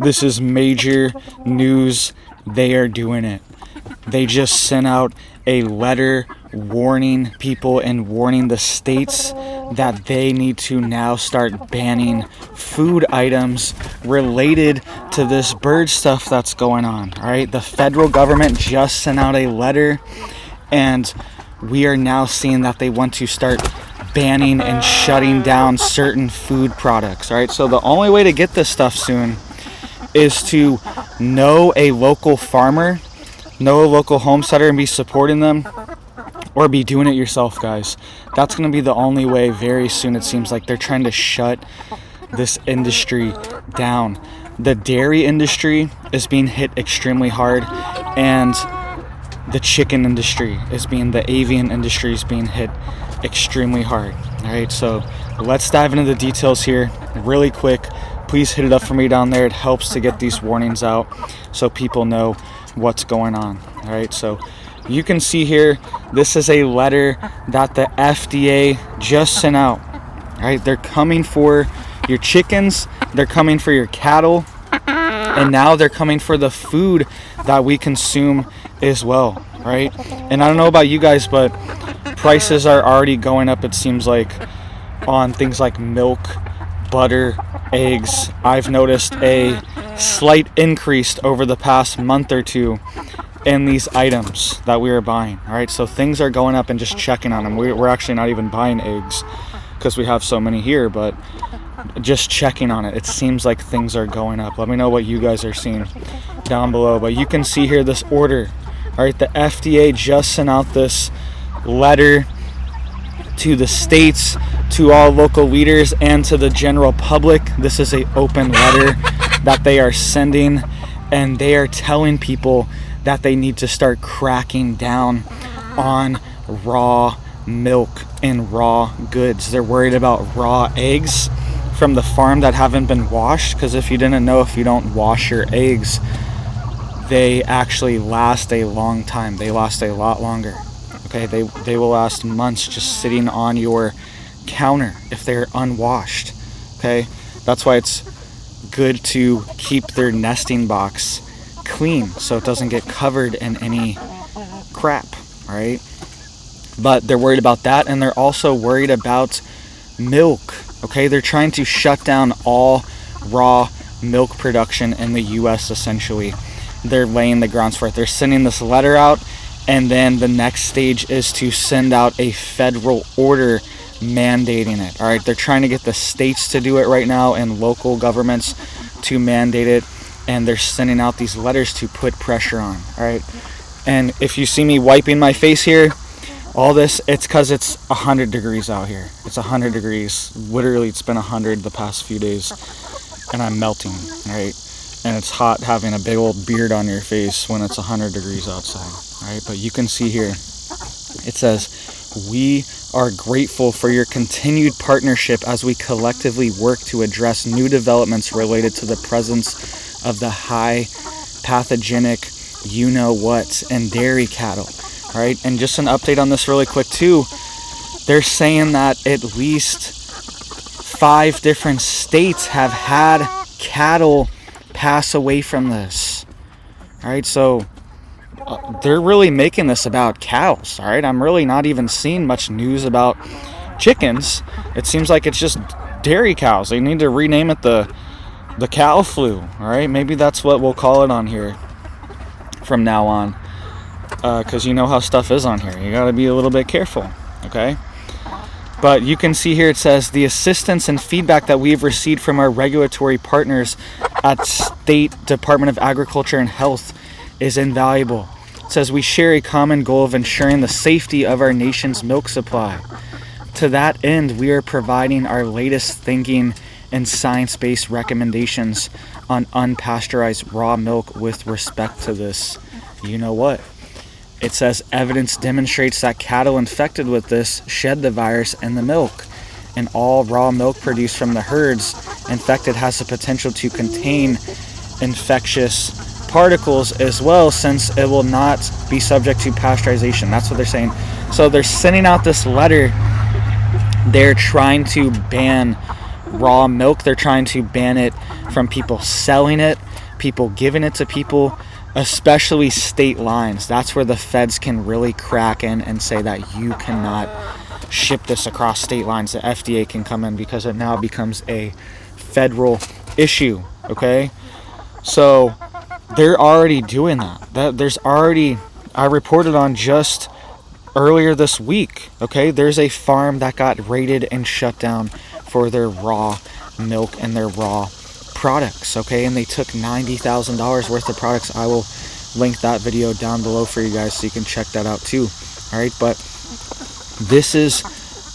This is major news. They are doing it. They just sent out a letter warning people and warning the states that they need to now start banning food items related to this bird stuff that's going on. All right, the federal government just sent out a letter, and we are now seeing that they want to start banning and shutting down certain food products. All right, so the only way to get this stuff soon is to know a local farmer, know a local homesteader, and be supporting them, or be doing it yourself, guys. That's going to be the only way very soon. It seems like they're trying to shut this industry down. The dairy industry is being hit extremely hard, and the chicken industry the avian industry is being hit extremely hard. All right, so let's dive into the details here really quick. Please hit it up for me down there. It helps to get these warnings out so people know what's going on. All right, so you can see here, this is a letter that the FDA just sent out. All right, they're coming for your chickens, they're coming for your cattle, and now they're coming for the food that we consume as well. Right? And I don't know about you guys, but prices are already going up, it seems like, on things like milk, butter, eggs. I've noticed a slight increase over the past month or two in these items that we are buying. All right, so things are going up, and just checking on them. We're actually not even buying eggs because we have so many here, but just checking on it. It seems like things are going up. Let me know what you guys are seeing down below. But you can see here this order. All right, the FDA just sent out this letter to the states, to all local leaders, and to the general public. This is an open letter that they are sending, and they are telling people that they need to start cracking down on raw milk and raw goods. They're worried about raw eggs from the farm that haven't been washed, because if you didn't know, if you don't wash your eggs, they actually last a long time. They last a lot longer. Okay, they will last months just sitting on your counter if they're unwashed. Okay, that's why it's good to keep their nesting box clean so it doesn't get covered in any crap. All right, but they're worried about that, and they're also worried about milk. Okay, they're trying to shut down all raw milk production in the U.S. essentially. They're laying the grounds for it. They're sending this letter out, and then the next stage is to send out a federal order mandating it. All right, they're trying to get the states to do it right now and local governments to mandate it, and they're sending out these letters to put pressure on. All right, and if you see me wiping my face here, all this, it's because it's 100 degrees out here. It's 100 degrees. Literally, it's been 100 the past few days, and I'm melting. All right. And it's hot having a big old beard on your face when it's 100 degrees outside. All right, but you can see here, it says, "We are grateful for your continued partnership as we collectively work to address new developments related to the presence of the high pathogenic you-know-what and dairy cattle." All right, and just an update on this really quick too. They're saying that at least 5 different states have had cattle pass away from this. All right, so they're really making this about cows. All right, I'm really not even seeing much news about chickens. It seems like it's just dairy cows. They need to rename it the cow flu. All right, maybe that's what we'll call it on here from now on, because you know how stuff is on here. You got to be a little bit careful. Okay, but you can see here it says, "The assistance and feedback that we've received from our regulatory partners at State Department of Agriculture and Health is invaluable." It says, "We share a common goal of ensuring the safety of our nation's milk supply. To that end, we are providing our latest thinking and science-based recommendations on unpasteurized raw milk with respect to this. You know what?" It says, "Evidence demonstrates that cattle infected with this shed the virus in the milk, and all raw milk produced from the herds infected has the potential to contain infectious particles as well, since it will not be subject to pasteurization." That's what they're saying. So they're sending out this letter. They're trying to ban raw milk. They're trying to ban it from people selling it, people giving it to people, especially state lines. That's where the feds can really crack in and say that you cannot ship this across state lines. The FDA can come in because it now becomes a federal issue, okay? So they're already doing that. There's already, I reported on just earlier this week, okay? There's a farm that got raided and shut down for their raw milk and their raw products, okay? And they took $90,000 worth of products. I will link that video down below for you guys so you can check that out too. All right, but this is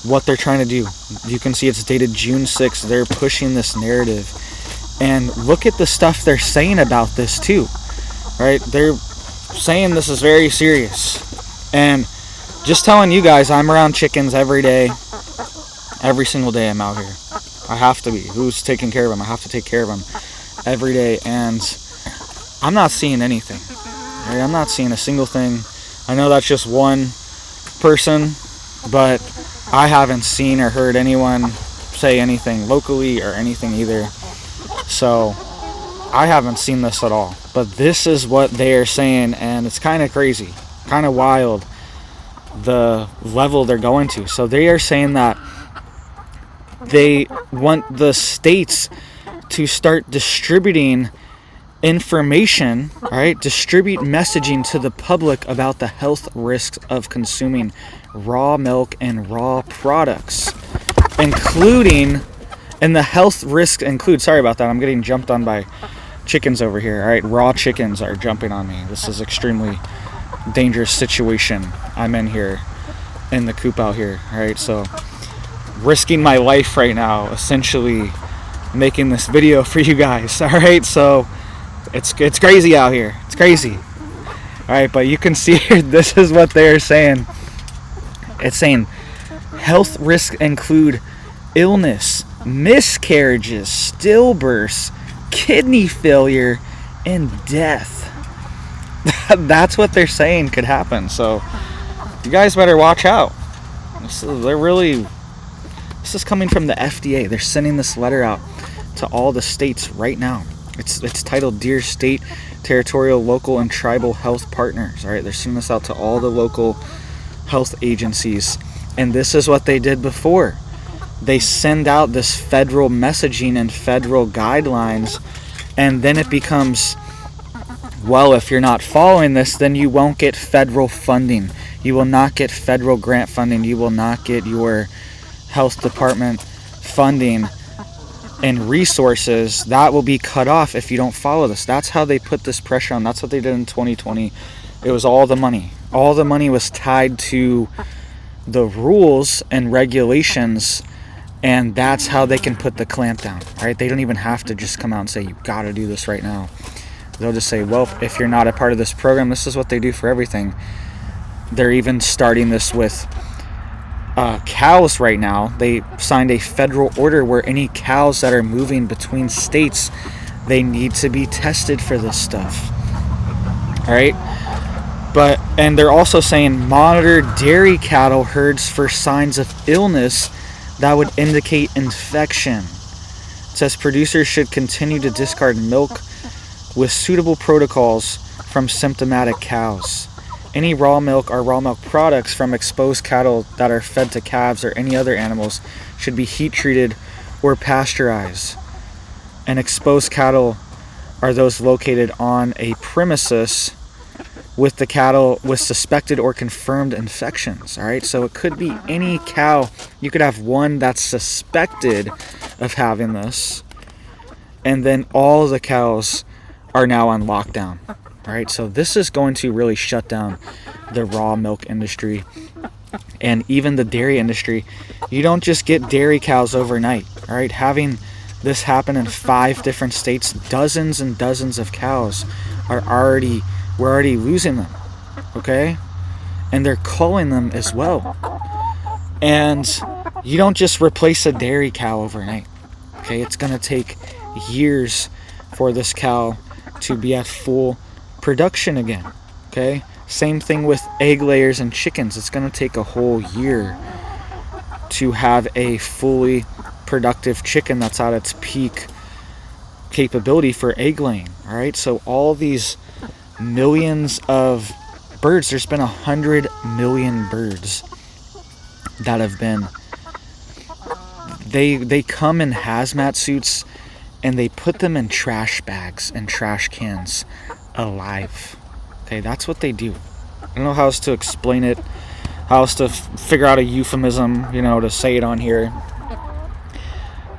what they're trying to do. You can see it's dated June 6th. They're pushing this narrative, and look at the stuff they're saying about this too. All right, they're saying this is very serious, and just telling you guys, I'm around chickens every day, every single day. I'm out here. I have to be. Who's taking care of them? I have to take care of them every day, and I'm not seeing anything. Right? I'm not seeing a single thing. I know that's just one person, but I haven't seen or heard anyone say anything locally or anything either. So I haven't seen this at all. But this is what they are saying, and it's kind of crazy, kind of wild, the level they're going to. So they are saying that they want the states to start distributing information, all right, distribute messaging to the public about the health risks of consuming raw milk and raw products, including, and the health risks include, sorry about that, I'm getting jumped on by chickens over here. All right, raw chickens are jumping on me. This is extremely dangerous situation I'm in here in the coop out here. All right, so risking my life right now, essentially making this video for you guys. All right, so it's crazy out here. It's crazy. All right, but you can see here, this is what they're saying. It's saying health risks include illness, miscarriages, stillbirths, kidney failure, and death. That's what they're saying could happen. So you guys better watch out. This is coming from the FDA. They're sending this letter out to all the states right now. It's titled Dear State, Territorial, Local, and Tribal Health Partners. All right, they're sending this out to all the local health agencies. And this is what they did before. They send out this federal messaging and federal guidelines, and then it becomes, well, if you're not following this, then you won't get federal funding. You will not get federal grant funding. You will not get your health department funding and resources. That will be cut off if you don't follow this. That's how they put this pressure on. That's what they did in 2020. It was all the money. All the money was tied to the rules and regulations, and that's how they can put the clamp down. Right? They don't even have to just come out and say, you got to do this right now. They'll just say, well, if you're not a part of this program, this is what they do for everything. They're even starting this with cows right now. They signed a federal order where any cows that are moving between states, they need to be tested for this stuff. All right? And they're also saying monitor dairy cattle herds for signs of illness that would indicate infection. It says producers should continue to discard milk with suitable protocols from symptomatic cows. Any raw milk or raw milk products from exposed cattle that are fed to calves or any other animals should be heat treated or pasteurized. And exposed cattle are those located on a premises with the cattle with suspected or confirmed infections. All right, so it could be any cow. You could have one that's suspected of having this, and then all the cows are now on lockdown. All right, so this is going to really shut down the raw milk industry and even the dairy industry. You don't just get dairy cows overnight. All right, having this happen in 5 different states, dozens and dozens of cows we're already losing them, okay? And they're culling them as well. And you don't just replace a dairy cow overnight, okay? It's going to take years for this cow to be at full production again, okay? Same thing with egg layers and chickens. It's going to take a whole year to have a fully productive chicken that's at its peak capability for egg laying. All right, so all these millions of birds, there's been 100 million birds that have been, they come in hazmat suits and they put them in trash bags and trash cans alive. Okay, that's what they do. I don't know how else to explain it, how else to figure out a euphemism, to say it on here.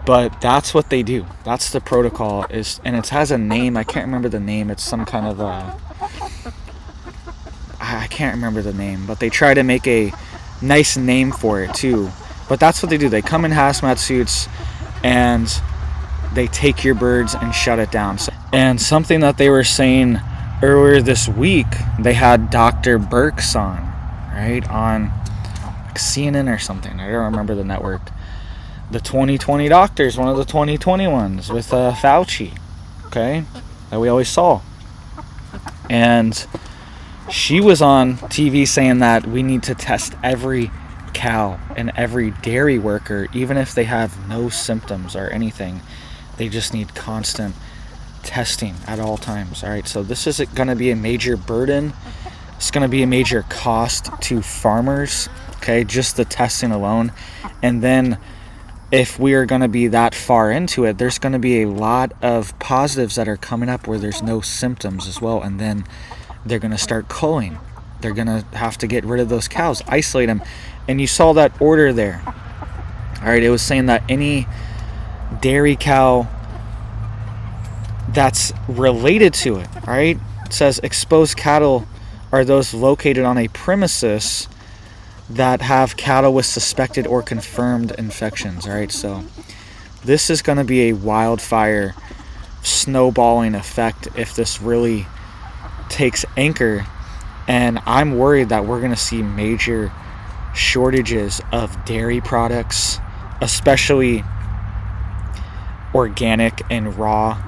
But that's what they do. That's the protocol. And it has a name. I can't remember the name. It's some kind of I can't remember the name. But they try to make a nice name for it too. But that's what they do. They come in hazmat suits and they take your birds and shut it down. And something that they were saying earlier this week, they had Dr. Birx on, right? On like CNN or something. I don't remember the network. The 2020 doctors, one of the 2020 ones with Fauci, okay, that we always saw. And she was on TV saying that we need to test every cow and every dairy worker, even if they have no symptoms or anything. They just need constant testing at all times. All right, so this is going to be a major burden. It's going to be a major cost to farmers, okay, just the testing alone. And then if we are going to be that far into it, there's going to be a lot of positives that are coming up where there's no symptoms as well. And then they're going to start culling. They're going to have to get rid of those cows, isolate them. And you saw that order there. All right, it was saying that any dairy cow that's related to it, all right, it says exposed cattle are those located on a premises that have cattle with suspected or confirmed infections. All right, so this is going to be a wildfire snowballing effect if this really takes anchor. And I'm worried that we're going to see major shortages of dairy products, especially organic and raw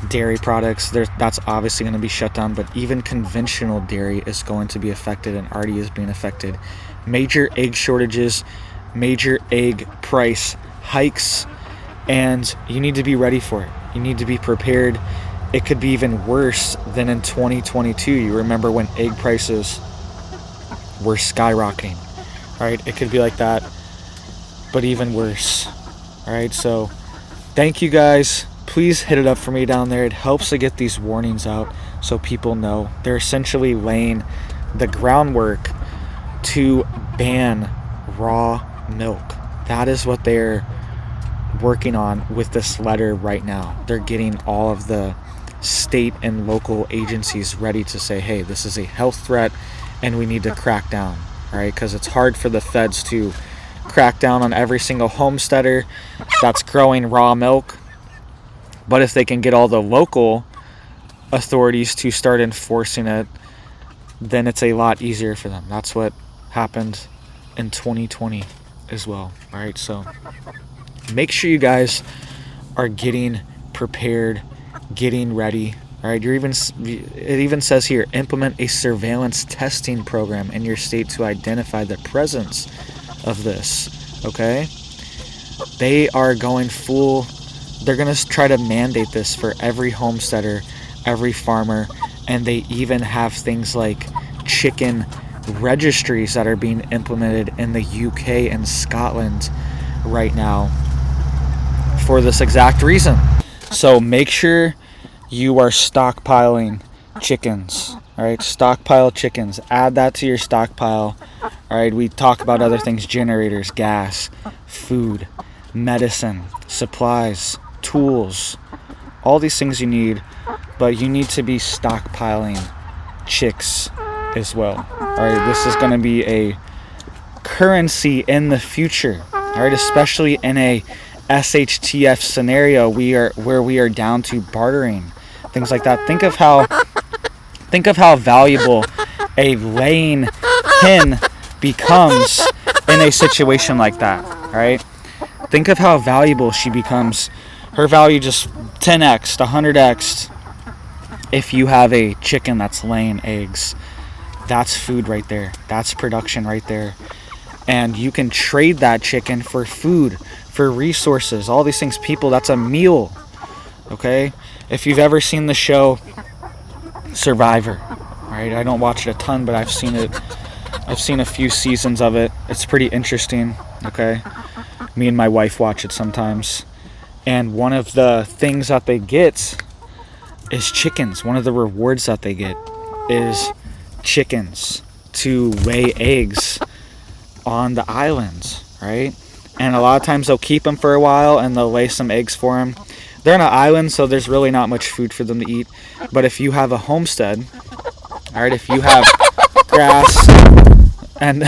dairy products. That's obviously going to be shut down, but even conventional dairy is going to be affected and already is being affected. Major egg shortages, major egg price hikes, and you need to be ready for it. You need to be prepared. It could be even worse than in 2022. You remember when egg prices were skyrocketing, right? It could be like that, but even worse. All right, so thank you guys. Please hit it up for me down there. It helps to get these warnings out so people know. They're essentially laying the groundwork to ban raw milk. That is what they're working on with this letter right now. They're getting all of the state and local agencies ready to say, hey, this is a health threat and we need to crack down, right? Because it's hard for the feds to crack down on every single homesteader that's growing raw milk. But if they can get all the local authorities to start enforcing it, then it's a lot easier for them. That's what happened in 2020 as well. All right, so make sure you guys are getting prepared, getting ready. All right, it even says here, implement a surveillance testing program in your state to identify the presence of this. Okay, they are going full. They're going to try to mandate this for every homesteader, every farmer, and they even have things like chicken registries that are being implemented in the UK and Scotland right now for this exact reason. So make sure you are stockpiling chickens. All right, stockpile chickens. Add that to your stockpile. All right, we talk about other things: generators, gas, food, medicine, supplies, tools, all these things you need, but you need to be stockpiling chicks as well. All right, this is going to be a currency in the future. All right, especially in a shtf scenario, where we are down to bartering, things like that. Think of how valuable a laying hen becomes in a situation like that. All right, think of how valuable she becomes. Her value just 10x, 100x if you have a chicken that's laying eggs. That's food right there. That's production right there. And you can trade that chicken for food, for resources, all these things. People, that's a meal. okay? If you've ever seen the show Survivor, right? I don't watch it a ton, but I've seen it. I've seen a few seasons of it. It's pretty interesting, okay? Me and my wife watch it sometimes. And one of the things that they get is chickens. One of the rewards that they get is chickens to lay eggs on the islands, right? And a lot of times they'll keep them for a while and they'll lay some eggs for them. They're on an island, so there's really not much food for them to eat. But if you have a homestead, all right, if you have grass and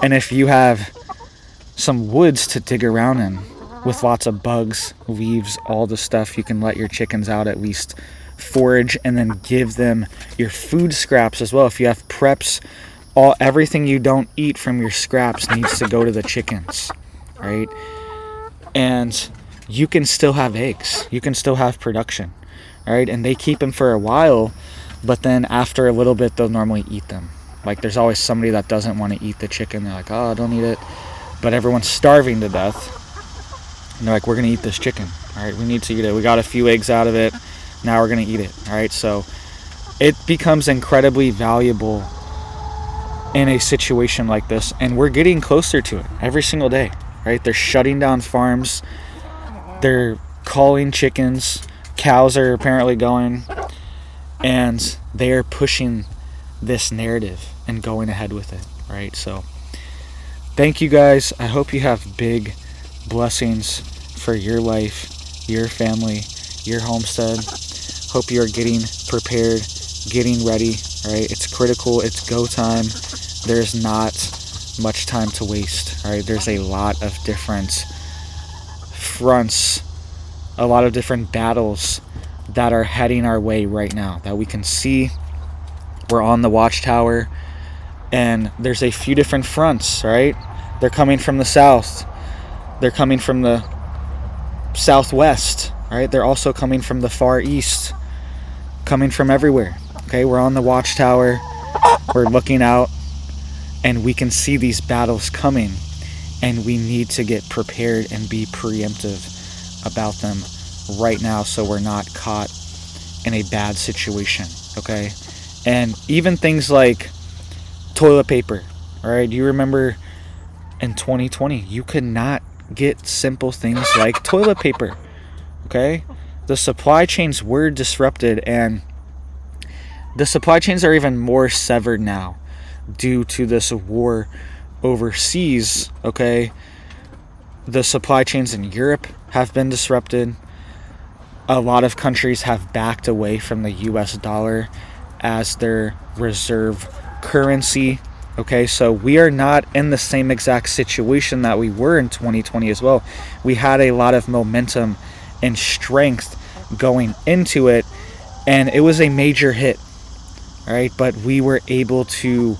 and if you have some woods to dig around in with lots of bugs, leaves, all the stuff, you can let your chickens out at least forage and then give them your food scraps as well. If you have preps, everything you don't eat from your scraps needs to go to the chickens, right? And you can still have eggs. You can still have production, right? And they keep them for a while, but then after a little bit, they'll normally eat them. Like, there's always somebody that doesn't want to eat the chicken. They're like, oh, don't eat it. But everyone's starving to death. And they're like, we're going to eat this chicken. All right, we need to eat it. We got a few eggs out of it. Now we're going to eat it. All right, so it becomes incredibly valuable in a situation like this. And we're getting closer to it every single day, right? They're shutting down farms. They're calling chickens. Cows are apparently going. And they are pushing this narrative and going ahead with it, right? So thank you guys. I hope you have big blessings for your life, your family, your homestead. Hope you are getting prepared, getting ready, right? It's critical. It's go time. There's not much time to waste, right? There's a lot of different fronts, a lot of different battles that are heading our way right now that we can see. We're on the watchtower, and there's a few different fronts, right? They're coming from the south. They're coming from the southwest, right? They're also coming from the far east, coming from everywhere, okay? We're on the watchtower. We're looking out, and we can see these battles coming, and we need to get prepared and be preemptive about them right now so we're not caught in a bad situation, okay? And even things like toilet paper, all right? You remember in 2020, you could not get simple things like toilet paper, okay? The supply chains were disrupted, and the supply chains are even more severed now due to this war overseas, okay? The supply chains in Europe have been disrupted. A lot of countries have backed away from the US dollar as their reserve currency. Okay, so we are not in the same exact situation that we were in 2020 as well. We had a lot of momentum and strength going into it, and it was a major hit, all right? But we were able to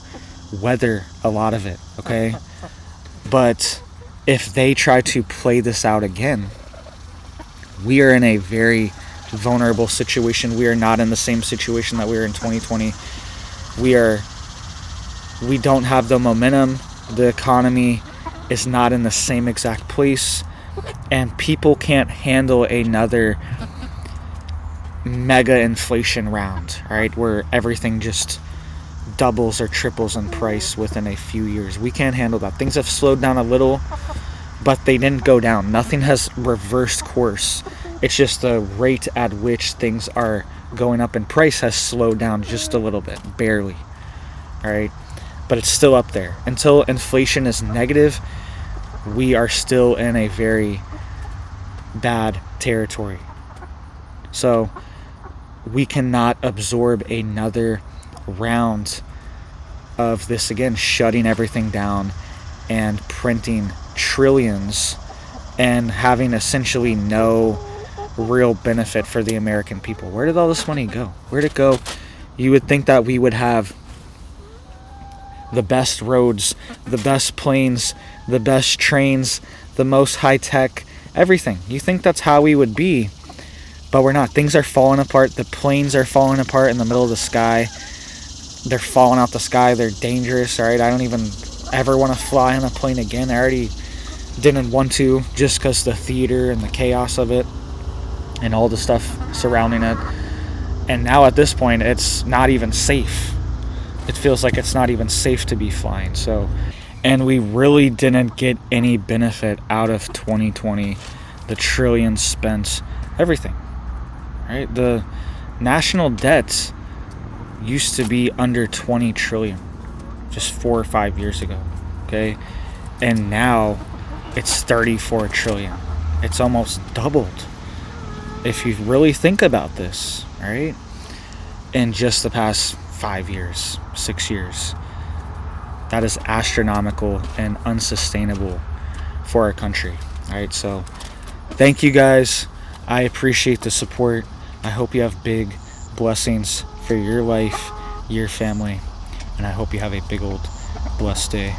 weather a lot of it, okay? But if they try to play this out again, we are in a very vulnerable situation. We are not in the same situation that we were in 2020. We don't have the momentum. The economy is not in the same exact place, and people can't handle another mega inflation round, right? Where everything just doubles or triples in price within a few years. We can't handle that. Things have slowed down a little, but they didn't go down. Nothing has reversed course. It's just the rate at which things are going up in price has slowed down just a little bit, barely, all right? But it's still up there. Until inflation is negative, we are still in a very bad territory. So we cannot absorb another round of this again, shutting everything down and printing trillions and having essentially no real benefit for the American people. Where did all this money go? Where'd it go? You would think that we would have the best roads, the best planes, the best trains, the most high-tech, everything. You think that's how we would be, but we're not. Things are falling apart. The planes are falling apart in the middle of the sky. They're falling out the sky. They're dangerous, all right? I don't even ever want to fly on a plane again. I already didn't want to just because the theater and the chaos of it. and all the stuff surrounding it. And now at this point, it's not even safe. It feels like it's not even safe to be flying. So, and we really didn't get any benefit out of 2020. The trillions spent, everything, right? The national debt used to be under 20 trillion just 4 or 5 years ago, okay? And now it's 34 trillion. It's almost doubled if you really think about this, right? In just the past 5 years, 6 years. That is astronomical and unsustainable for our country, right? So thank you guys. I appreciate the support. I hope you have big blessings for your life, your family, and I hope you have a big old blessed day.